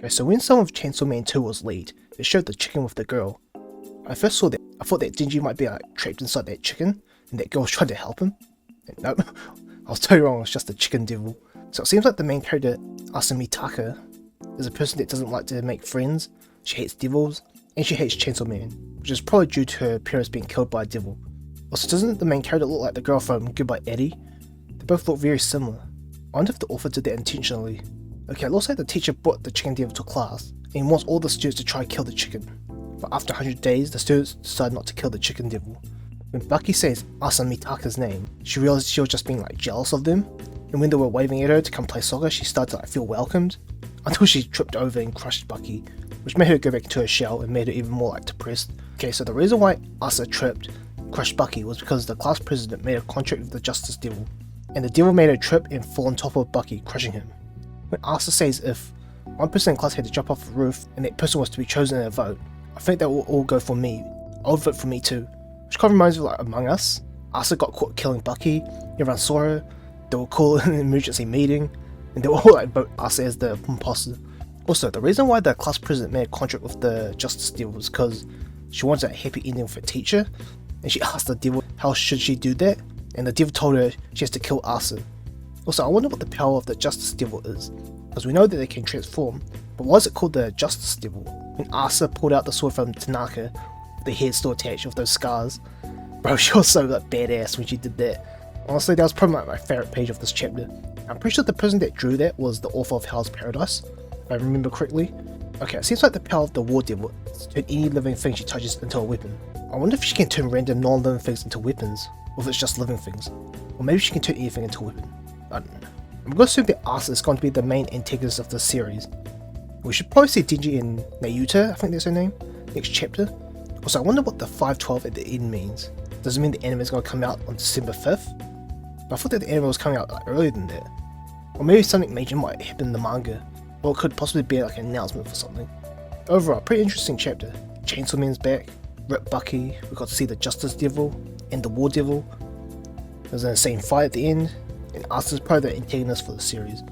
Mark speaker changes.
Speaker 1: Okay, so when Son of Chainsaw Man 2 was leaked, it showed the chicken with the girl. I first saw that, I thought that Denji might be like trapped inside that chicken, and that girl was trying to help him. And nope, I was totally wrong, it's just the chicken devil. So it seems like the main character, Asami Taka, is a person that doesn't like to make friends, she hates devils, and she hates Chainsaw Man, which is probably due to her parents being killed by a devil. Also, doesn't the main character look like the girl from Goodbye Eddie? They both look very similar. I wonder if the author did that intentionally. Okay, it looks like the teacher brought the chicken devil to class, and he wants all the students to try and kill the chicken. But after 100 days, the students decide not to kill the chicken devil. When Bucky says Asami Taka's name, she realized she was just being like jealous of them, and when they were waving at her to come play soccer, she started to like feel welcomed, until she tripped over and crushed Bucky, which made her go back into her shell and made her even more like depressed. Okay, so the reason why Asa tripped, crushed Bucky was because the class president made a contract with the Justice Devil, and the devil made her trip and fall on top of Bucky, crushing him. When Asa says if one person in class had to jump off the roof and that person was to be chosen in a vote, I think that will all go for me. I'll vote for me too. Which kind of reminds me of like Among Us. Asa got caught killing Bucky, everyone saw her, they were called in an emergency meeting, and they were all like vote Asa as the imposter. Also, the reason why the class president made a contract with the Justice Devil was because she wanted a happy ending with her teacher, and she asked the devil how should she do that, and the devil told her she has to kill Asa. Also, I wonder what the power of the Justice Devil is, because we know that they can transform, but why is it called the Justice Devil? When Asa pulled out the sword from Tanaka, the head still attached with those scars, bro, she was so like badass when she did that. Honestly, that was probably like my favourite page of this chapter. I'm pretty sure the person that drew that was the author of Hell's Paradise, if I remember correctly. Okay, it seems like the power of the War Devil is to turn any living thing she touches into a weapon. I wonder if she can turn random non-living things into weapons, or if it's just living things. Or maybe she can turn anything into a weapon. I don't know. I'm going to assume that Asa is going to be the main antagonist of this series. We should probably see Denji and Nayuta, I think that's her name, next chapter. Also, I wonder what the 512 at the end means. Does it mean the anime is going to come out on December 5th? But I thought that the anime was coming out like, earlier than that. Or maybe something major might happen in the manga, or it could possibly be like an announcement for something. Overall, pretty interesting chapter. Chainsaw Man's back, Rip Bucky, we got to see the Justice Devil and the War Devil. There's an insane fight at the end, and Asa's probably the antagonist for the series.